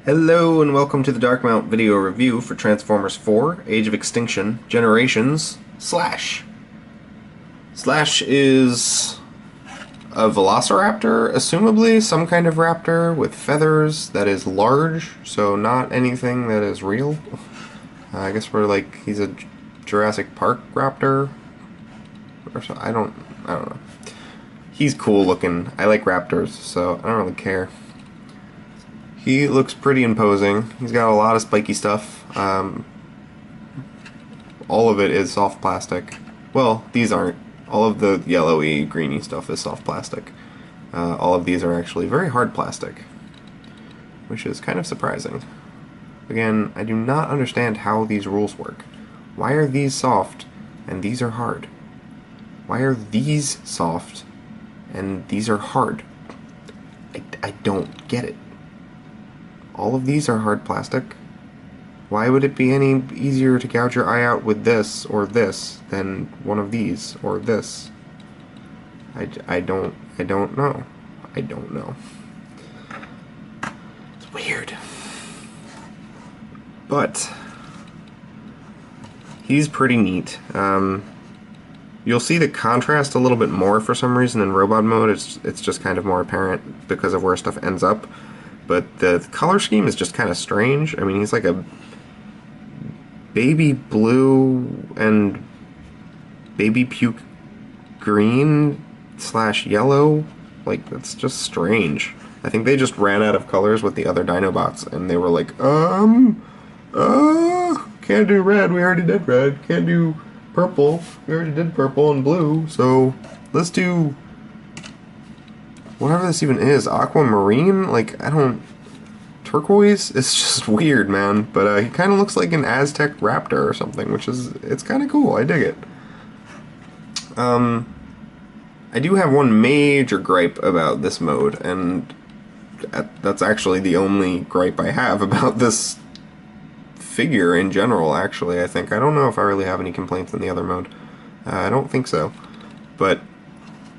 Hello and welcome to the Dark Mount video review for Transformers 4, Age of Extinction, Generations, Slash. Slash is a velociraptor, assumably some kind of raptor with feathers that is large, so not anything that is real. I guess he's a Jurassic Park raptor, or so, I don't know. He's cool looking. I like raptors, so I don't really care. He looks pretty imposing. He's got a lot of spiky stuff. All of it is soft plastic. Well, these aren't. All of the yellowy, greeny stuff is soft plastic. All of these are actually very hard plastic, which is kind of surprising. Again, I do not understand how these rules work. Why are these soft and these are hard? Why are these soft and these are hard? I don't get it. All of these are hard plastic. Why would it be any easier to gouge your eye out with this or this than one of these or this? I don't know. I don't know. It's weird. But he's pretty neat. You'll see the contrast a little bit more for some reason in robot mode. It's just kind of more apparent because of where stuff ends up. But the color scheme is just kind of strange. I mean, he's like a baby blue and baby puke green / yellow. Like, that's just strange. I think they just ran out of colors with the other Dinobots, and they were like, can't do red, we already did red. Can't do purple, we already did purple and blue, so let's do whatever this even is, aquamarine? Like, I don't... turquoise? It's just weird, man. But he kind of looks like an Aztec raptor or something, which is... it's kind of cool. I dig it. I do have one major gripe about this mode, and that's actually the only gripe I have about this figure in general, actually, I think. I don't know if I really have any complaints in the other mode. I don't think so. But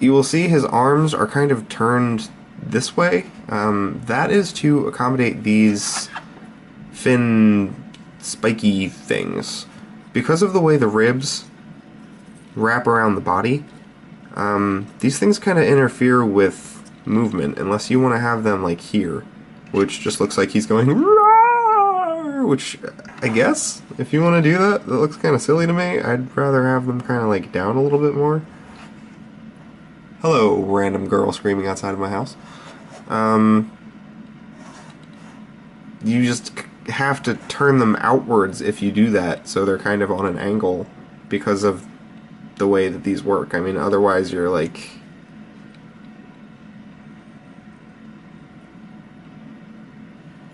you will see his arms are kind of turned this way. That is to accommodate these fin spiky things. Because of the way the ribs wrap around the body, these things kind of interfere with movement unless you want to have them like here, which just looks like he's going roar, which I guess if you want to do that, that looks kind of silly to me. I'd rather have them kind of like down a little bit more. Hello, random girl screaming outside of my house. You just have to turn them outwards if you do that, so they're kind of on an angle because of the way that these work. I mean, otherwise you're like...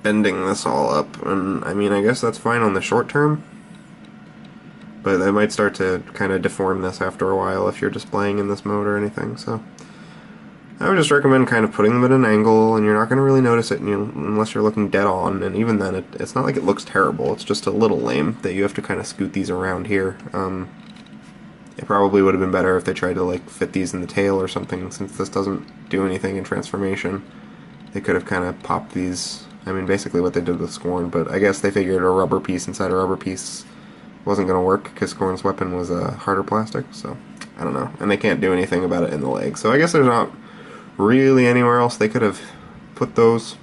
bending this all up, and I mean, I guess that's fine on the short term, but they might start to kind of deform this after a while if you're just playing in this mode or anything, so I would just recommend kind of putting them at an angle, and you're not going to really notice it unless you're looking dead on, and even then it's not like it looks terrible, it's just a little lame that you have to kind of scoot these around here. It probably would have been better if they tried to like fit these in the tail or something, since this doesn't do anything in transformation. They could have kind of popped these, I mean basically what they did with Scorn, but I guess they figured a rubber piece inside a rubber piece wasn't going to work because Scorn's weapon was a harder plastic, so I don't know. And they can't do anything about it in the leg, so I guess there's not really anywhere else they could have put those.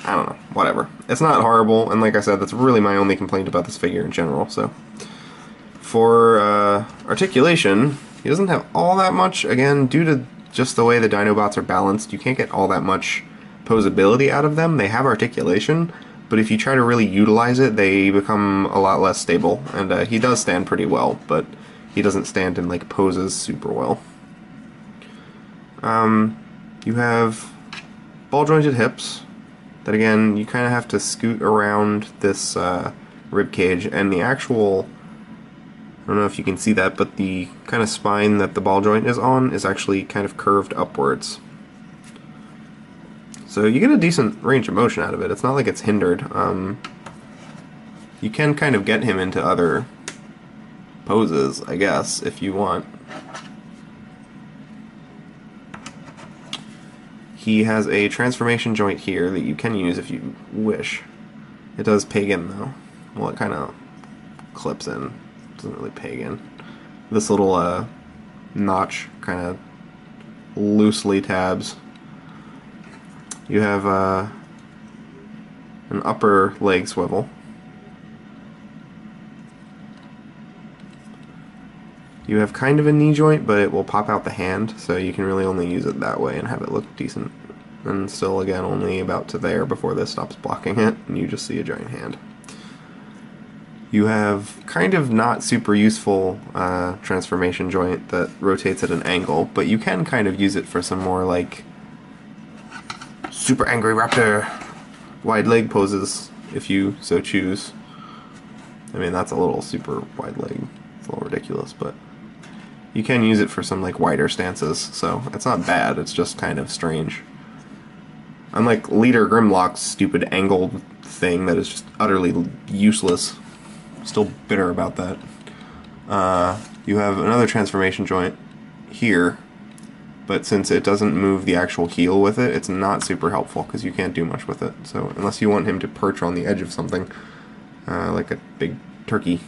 I don't know, whatever. It's not horrible, and like I said, that's really my only complaint about this figure in general, so. For Articulation, he doesn't have all that much, again, due to just the way the Dinobots are balanced, you can't get all that much posability out of them. They have Articulation, but if you try to really utilize it, they become a lot less stable, and he does stand pretty well, but he doesn't stand in like poses super well. You have ball-jointed hips that, again, you kind of have to scoot around this rib cage, and the actual, I don't know if you can see that, but the kind of spine that the ball joint is on is actually kind of curved upwards. So you get a decent range of motion out of it. It's not like it's hindered. You can kind of get him into other poses, I guess, if you want. he has a transformation joint here that you can use if you wish. It does peg in though. Well, it kind of clips in. Doesn't really peg in. This little notch kind of loosely tabs. You have an upper leg swivel. You have kind of a knee joint, but it will pop out the hand, so you can really only use it that way and have it look decent. And still, again, only about to there before this stops blocking it, and you just see a giant hand. You have kind of not super useful transformation joint that rotates at an angle, but you can kind of use it for some more, like, super angry raptor wide leg poses, if you so choose. I mean, that's a little super wide leg. It's a little ridiculous, but you can use it for some like wider stances, so it's not bad, it's just kind of strange. Unlike Leader Grimlock's stupid angled thing that is just utterly useless. Still bitter about that. You have another transformation joint here, but since it doesn't move the actual heel with it, it's not super helpful because you can't do much with it. So unless you want him to perch on the edge of something, like a big turkey,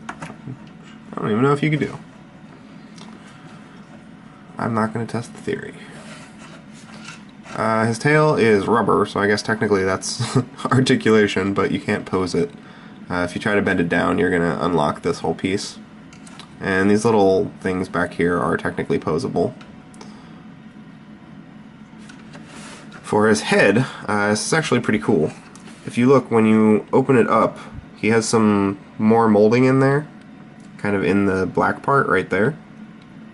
I don't even know if you could do. I'm not going to test the theory. His tail is rubber, so I guess technically that's articulation, but you can't pose it. If you try to bend it down, you're going to unlock this whole piece. And these little things back here are technically posable. For his head, this is actually pretty cool. If you look, when you open it up, he has some more molding in there, kind of in the black part right there,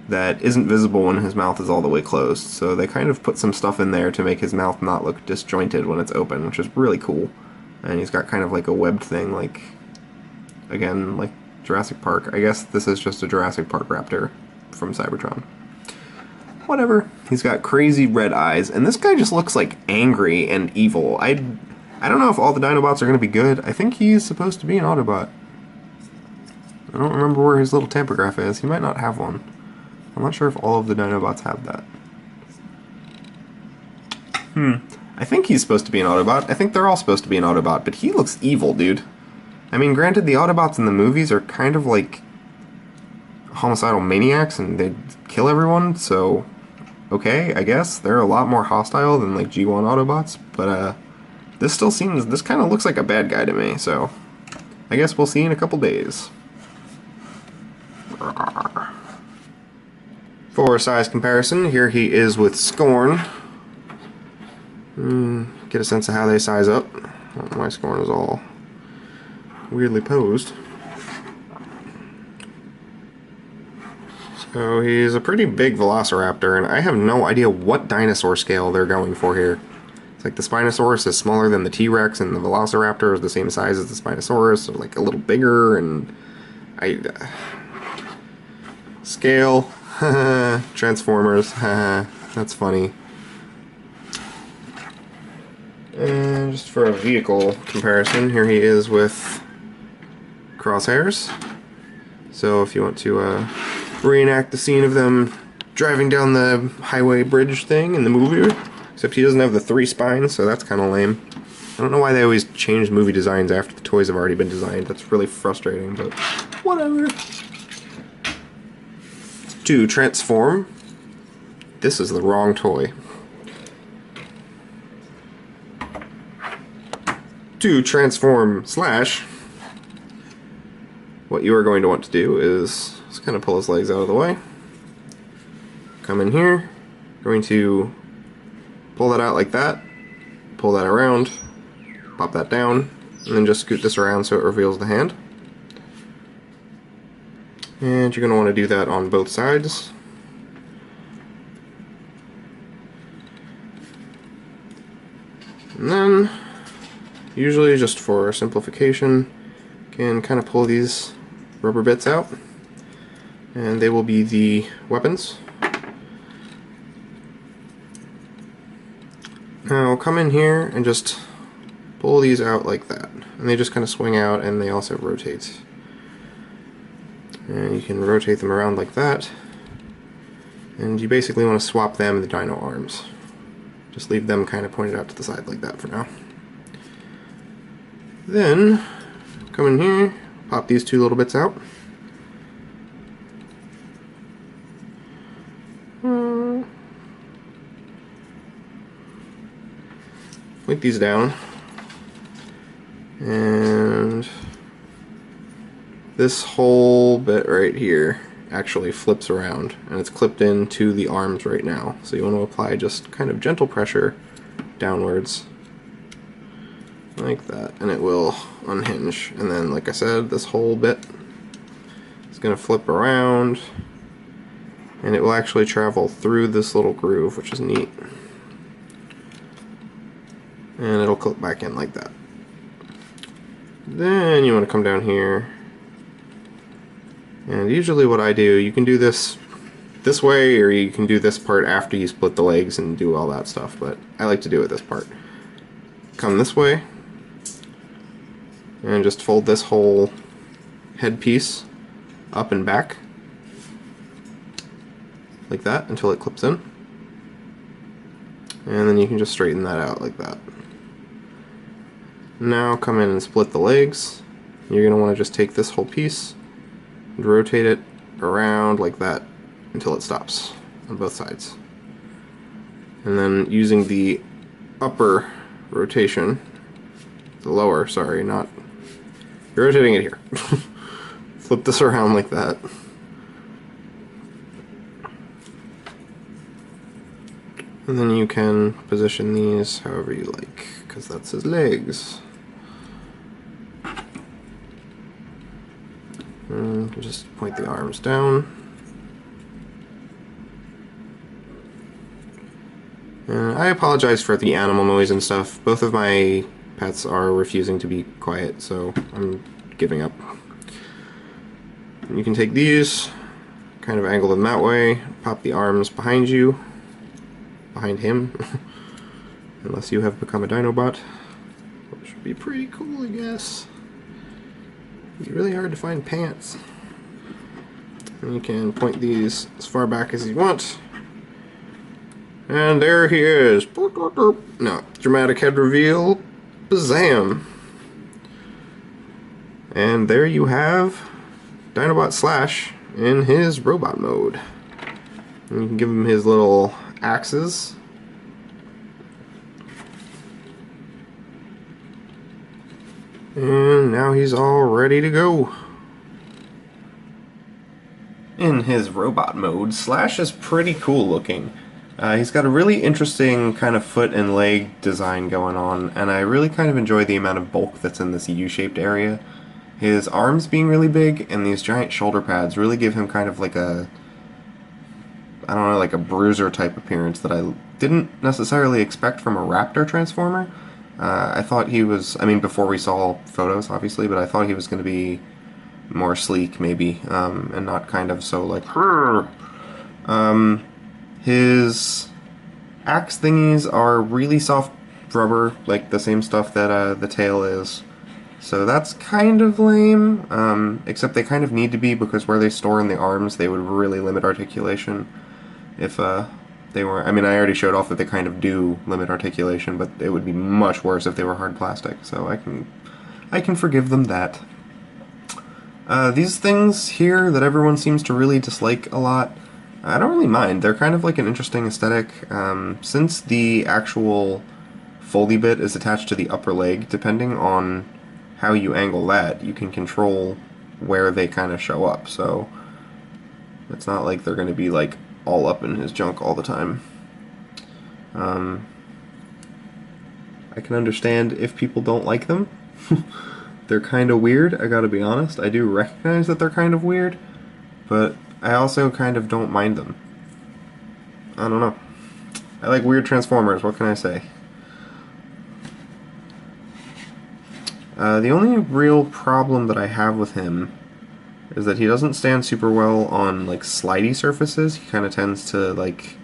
that isn't visible when his mouth is all the way closed. So they kind of put some stuff in there to make his mouth not look disjointed when it's open, which is really cool. And he's got kind of like a webbed thing, like, again, like Jurassic Park. I guess this is just a Jurassic Park raptor from Cybertron. Whatever. He's got crazy red eyes, and this guy just looks like angry and evil. I don't know if all the Dinobots are going to be good. I think he's supposed to be an Autobot. I don't remember where his little tampograph is. He might not have one. I'm not sure if all of the Dinobots have that. I think he's supposed to be an Autobot. I think they're all supposed to be an Autobot, but he looks evil, dude. I mean, granted, the Autobots in the movies are kind of like homicidal maniacs, and they kill everyone, so okay, I guess. They're a lot more hostile than like G1 Autobots, but this still seems, this kind of looks like a bad guy to me, so I guess we'll see in a couple days. For size comparison, here he is with Scorn. Get a sense of how they size up. Oh, my Scorn is all weirdly posed. So he's a pretty big Velociraptor, and I have no idea what dinosaur scale they're going for here. It's like the Spinosaurus is smaller than the T-Rex, and the Velociraptor is the same size as the Spinosaurus, so like a little bigger, and scale. Transformers. That's funny. And just for a vehicle comparison, here he is with Crosshairs. So if you want to reenact the scene of them driving down the highway bridge thing in the movie, except he doesn't have the 3 spines, so that's kind of lame. I don't know why they always change movie designs after the toys have already been designed. That's really frustrating, but whatever. To transform, this is the wrong toy. To transform slash, what you are going to want to do is just kind of pull his legs out of the way. Come in here, going to pull that out like that, pull that around, pop that down, and then just scoot this around so it reveals the hand. And you're going to want to do that on both sides. And then, usually just for simplification, you can kind of pull these rubber bits out, and they will be the weapons. Now come in here and just pull these out like that, and they just kind of swing out, and they also rotate. And you can rotate them around like that, and you basically want to swap them the dino arms. Just leave them kind of pointed out to the side like that for now. Then, come in here, pop these two little bits out. Point these down. And this whole bit right here actually flips around, and it's clipped into the arms right now. So you want to apply just kind of gentle pressure downwards like that, and it will unhinge. And then, like I said, this whole bit is going to flip around, and it will actually travel through this little groove, which is neat. And it'll clip back in like that. Then you want to come down here, and usually what I do, you can do this way, or you can do this part after you split the legs and do all that stuff, but I like to do it this part. Come this way, and just fold this whole headpiece up and back, like that, until it clips in. And then you can just straighten that out like that. Now come in and split the legs. You're going to want to just take this whole piece and rotate it around like that until it stops on both sides. And then using the upper rotation, the lower, sorry, not, you're rotating it here. Flip this around like that. And then you can position these however you like, because that's his legs. And just point the arms down. And I apologize for the animal noise and stuff. Both of my pets are refusing to be quiet, so I'm giving up. And you can take these, kind of angle them that way, pop the arms behind you, behind him, unless you have become a Dinobot, which would be pretty cool, I guess. It'd be really hard to find pants. And you can point these as far back as you want. And there he is. No, dramatic head reveal. Bazam. And there you have Dinobot Slash in his robot mode. And you can give him his little axes. And now he's all ready to go. In his robot mode, Slash is pretty cool looking. He's got a really interesting kind of foot and leg design going on, and I really kind of enjoy the amount of bulk that's in this U-shaped area. His arms being really big and these giant shoulder pads really give him kind of like a, I don't know, like a bruiser type appearance that I didn't necessarily expect from a Raptor Transformer. I thought he was, I mean, before we saw photos, obviously, but I thought he was going to be more sleek, maybe, and not kind of so like, his axe thingies are really soft rubber, like the same stuff that the tail is. So that's kind of lame, except they kind of need to be, because where they store in the arms, they would really limit articulation if they were, I mean, I already showed off that they kind of do limit articulation, but it would be much worse if they were hard plastic, so I can forgive them that. These things here that everyone seems to really dislike a lot, I don't really mind. They're kind of like an interesting aesthetic. Since the actual foldy bit is attached to the upper leg, depending on how you angle that, you can control where they kind of show up, so it's not like they're going to be like all up in his junk all the time. I can understand if people don't like them. They're kind of weird, I gotta be honest. I do recognize that they're kind of weird, but I also kind of don't mind them. I don't know. I like weird Transformers, what can I say? The only real problem that I have with him is that he doesn't stand super well on like slidey surfaces. He kind of tends to like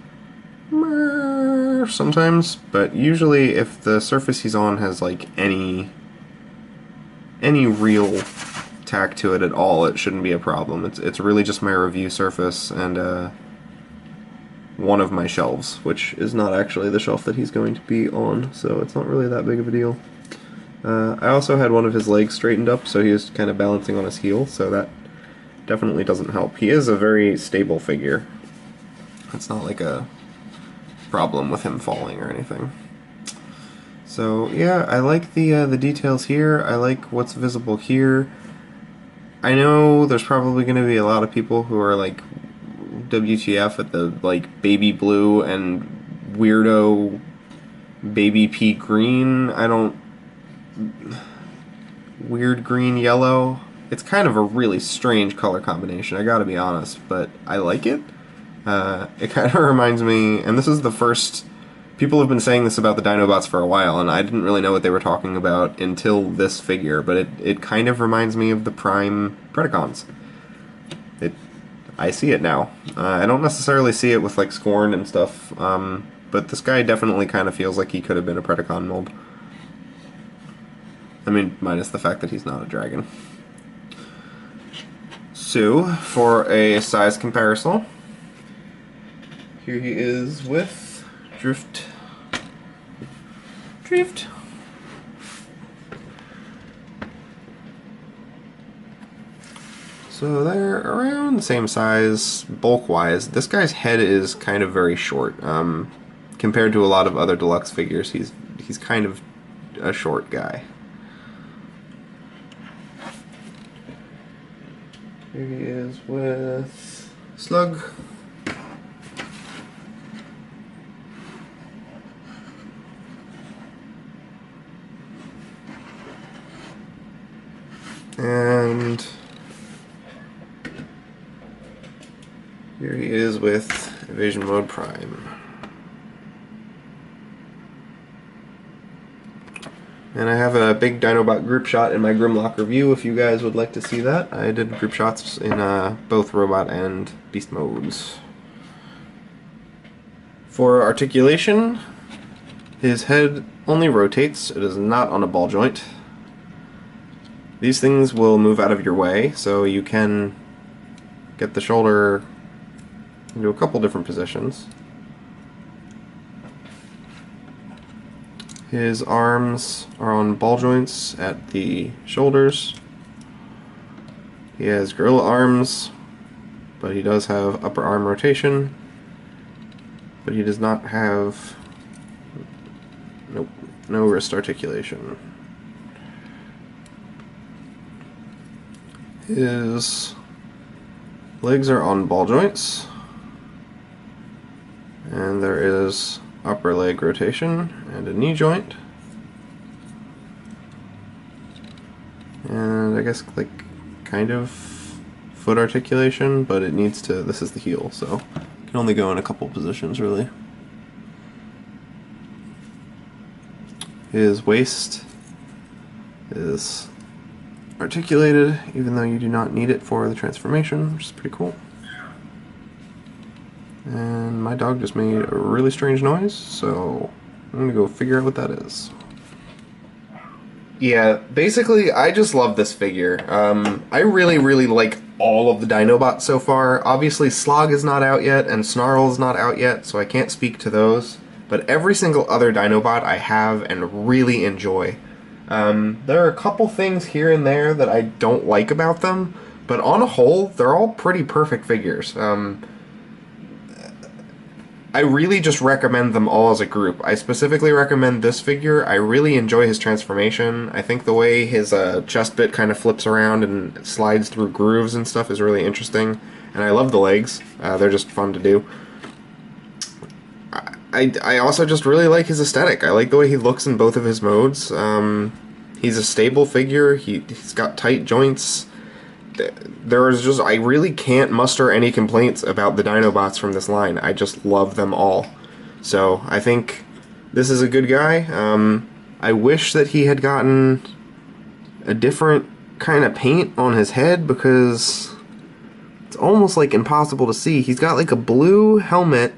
sometimes, but usually if the surface he's on has like any real tack to it at all, it shouldn't be a problem. It's really just my review surface, and one of my shelves, which is not actually the shelf that he's going to be on, so it's not really that big of a deal. I also had one of his legs straightened up, so he was kind of balancing on his heel, so that definitely doesn't help. He is a very stable figure. It's not like a problem with him falling or anything. So yeah, I like the details here. I like what's visible here. I know there's probably going to be a lot of people who are like, WTF at the like baby blue and weirdo baby pea green. Weird green yellow. It's kind of a really strange color combination, I gotta be honest, but I like it. It kind of reminds me, and this is the first, people have been saying this about the Dinobots for a while, and I didn't really know what they were talking about until this figure, but it kind of reminds me of the Prime Predacons. I see it now. I don't necessarily see it with like Scorn and stuff, but this guy definitely kind of feels like he could have been a Predacon mold. I mean, minus the fact that he's not a dragon. So, for a size comparison, here he is with Drift. So they're around the same size, bulk-wise. This guy's head is kind of very short. Compared to a lot of other deluxe figures, he's kind of a short guy. Here he is with Slug. And here he is with Evasion Mode Prime. And I have a big Dinobot group shot in my Grimlock review if you guys would like to see that. I did group shots in both Robot and Beast modes. For articulation, his head only rotates. It is not on a ball joint. These things will move out of your way, so you can get the shoulder into a couple different positions. His arms are on ball joints at the shoulders. He has gorilla arms, but he does have upper arm rotation. But he does not have, no wrist articulation. His legs are on ball joints, and there is upper leg rotation and a knee joint, and I guess like kind of foot articulation, but it needs to, this is the heel, so it can only go in a couple positions really. His waist is articulated, even though you do not need it for the transformation, which is pretty cool. And my dog just made a really strange noise, so I'm gonna go figure out what that is. Yeah, basically, I just love this figure. I really like all of the Dinobots so far. Obviously, Slog is not out yet, and Snarl is not out yet, so I can't speak to those. But every single other Dinobot I have and really enjoy. There are a couple things here and there that I don't like about them, but on a whole, they're all pretty perfect figures. I really just recommend them all as a group. I specifically recommend this figure. I really enjoy his transformation. I think the way his chest bit kind of flips around and slides through grooves and stuff is really interesting. And I love the legs. They're just fun to do. I also just really like his aesthetic. I like the way he looks in both of his modes. He's a stable figure. He's got tight joints. I really can't muster any complaints about the Dinobots from this line. I just love them all. So I think this is a good guy. I wish that he had gotten a different kind of paint on his head, because it's almost like impossible to see. He's got like a blue helmet,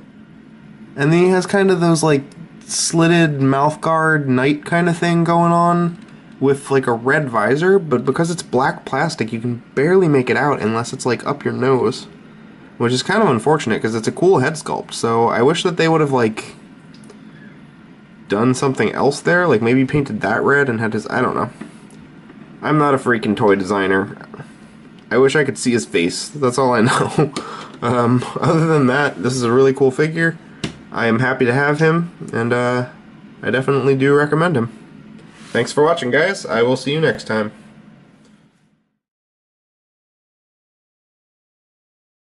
and then he has kind of those like slitted mouth guard knight kind of thing going on, with like a red visor, but because it's black plastic you can barely make it out unless it's like up your nose. which is kind of unfortunate because it's a cool head sculpt. So I wish that they would have like done something else there, like maybe painted that red and had his, I don't know. I'm not a freaking toy designer. I wish I could see his face. That's all I know. Other than that, this is a really cool figure. I am happy to have him, and I definitely do recommend him. Thanks for watching, guys. I will see you next time.